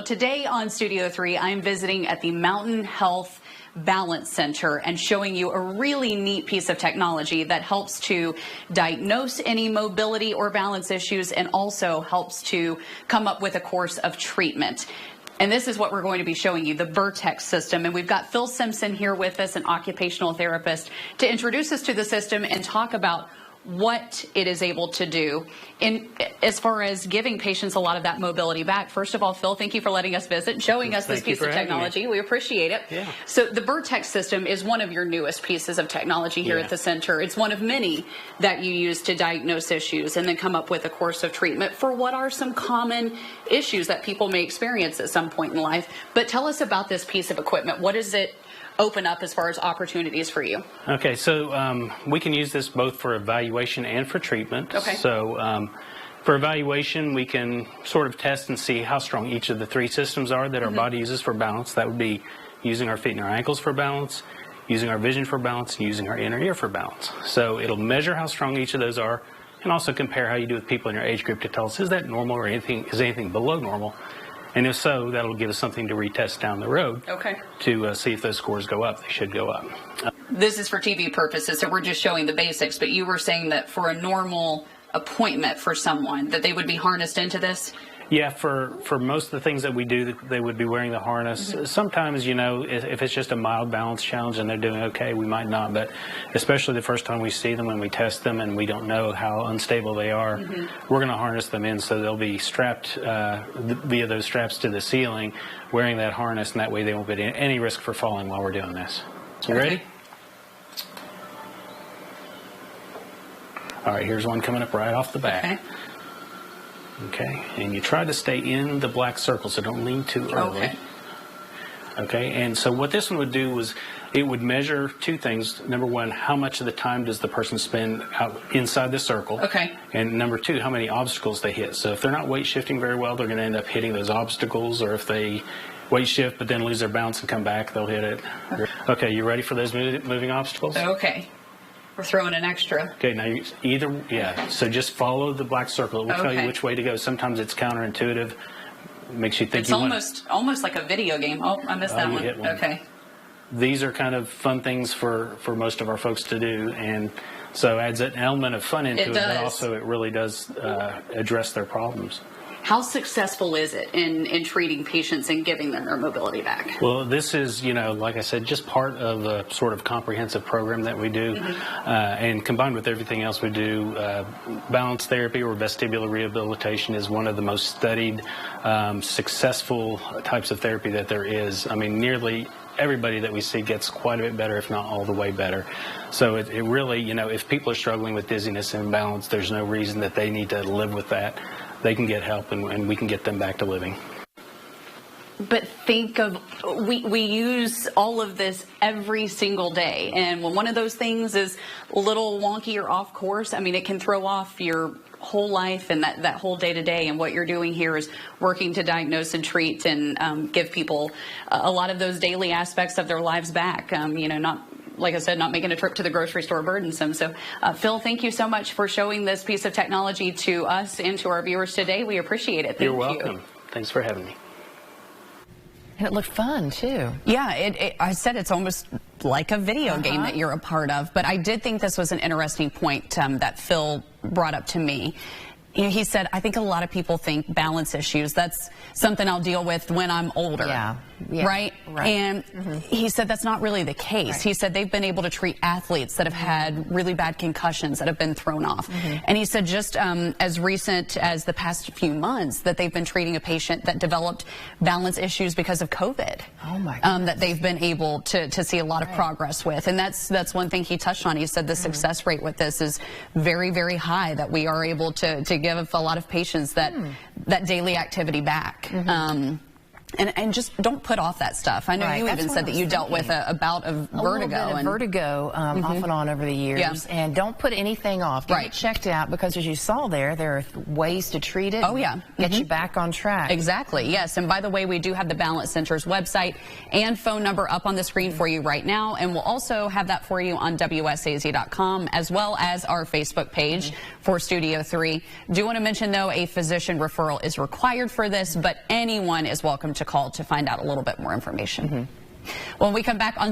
Today on Studio 3, I'm visiting at the Mountain Health Balance Center and showing you a really neat piece of technology that helps to diagnose any mobility or balance issues and also helps to come up with a course of treatment. And this is what we're going to be showing you, the Bertec system. And we've got Phil Simpson here with us, an occupational therapist, to introduce us to the system and talk about what it is able to do in as far as giving patients a lot of that mobility back. First of all, Phil, thank you for letting us visit and showing us this piece of technology. We appreciate it. Yeah. So the Bertec system is one of your newest pieces of technology here at the center. It's one of many that you use to diagnose issues and then come up with a course of treatment for what are some common issues that people may experience at some point in life. But tell us about this piece of equipment. What does it open up as far as opportunities for you? Okay, so we can use this both for evaluation and for treatment. Okay. So for evaluation, we can sort of test and see how strong each of the three systems are that our body uses for balance. That would be using our feet and our ankles for balance, using our vision for balance, and using our inner ear for balance. So it'll measure how strong each of those are and also compare how you do with people in your age group to tell us, is that normal or is anything below normal? And if so, that'll give us something to retest down the road to see if those scores go up. They should go up. This is for TV purposes, so we're just showing the basics, but you were saying that for a normal appointment for someone, that they would be harnessed into this? Yeah, for most of the things that we do, they would be wearing the harness. Sometimes, you know, if it's just a mild balance challenge and they're doing okay, we might not. But especially the first time we see them, when we test them and we don't know how unstable they are, we're going to harness them in so they'll be strapped via those straps to the ceiling, wearing that harness, and that way they won't be at any risk for falling while we're doing this. So ready? All right, here's one coming up right off the bat. Okay, and you try to stay in the black circle, so don't lean too early. Okay, and so what this one would do was it would measure two things. Number one, how much of the time does the person spend out inside the circle? And number two, how many obstacles they hit. So if they're not weight shifting very well, they're going to end up hitting those obstacles, or if they weight shift but then lose their balance and come back, they'll hit it. Okay, you ready for those moving obstacles? We're throwing an extra. Okay, now so just follow the black circle. It will tell you which way to go. Sometimes it's counterintuitive. Makes you think it's almost like a video game. Oh, I missed that one. Hit one. Okay. These are kind of fun things for most of our folks to do, and so adds an element of fun into it, but also it really does address their problems. How successful is it in treating patients and giving them their mobility back? Well, this is, you know, like I said, just part of a sort of comprehensive program that we do. And combined with everything else we do, balance therapy or vestibular rehabilitation is one of the most studied, successful types of therapy that there is. I mean, nearly everybody that we see gets quite a bit better, if not all the way better. So it really, you know, if people are struggling with dizziness and balance, there's no reason that they need to live with that. They can get help, and we can get them back to living. But think of, we use all of this every single day, and when one of those things is a little wonky or off course, I mean, it can throw off your whole life and that whole day-to-day. And what you're doing here is working to diagnose and treat and give people a lot of those daily aspects of their lives back. You know, like I said, not making a trip to the grocery store burdensome. So, Phil, thank you so much for showing this piece of technology to us and to our viewers today. We appreciate it. Thank you. You're welcome. Thanks for having me. And it looked fun, too. Yeah, I said it's almost like a video game that you're a part of. But I did think this was an interesting point that Phil brought up to me. You know, he said, I think a lot of people think balance issues, that's something I'll deal with when I'm older. Right? And he said that's not really the case. He said they've been able to treat athletes that have had really bad concussions that have been thrown off. And he said just as recent as the past few months that they've been treating a patient that developed balance issues because of COVID. That they've been able to see a lot of progress with. And that's one thing he touched on. He said the success rate with this is very, very high, that we are able to give a lot of patients that daily activity back. And just don't put off that stuff. I know Right, you that's even what said I that was you dealt with thinking. a bout of vertigo. A little bit of vertigo off and on over the years. Yeah. And don't put anything off. Get Right. it checked out, because as you saw there are ways to treat it. Oh, yeah. Get you back on track. Exactly, yes. And by the way, we do have the Balance Center's website and phone number up on the screen for you right now. And we'll also have that for you on WSAZ.com, as well as our Facebook page for Studio 3. Do want to mention, though, a physician referral is required for this, but anyone is welcome to call to find out a little bit more information. When we come back on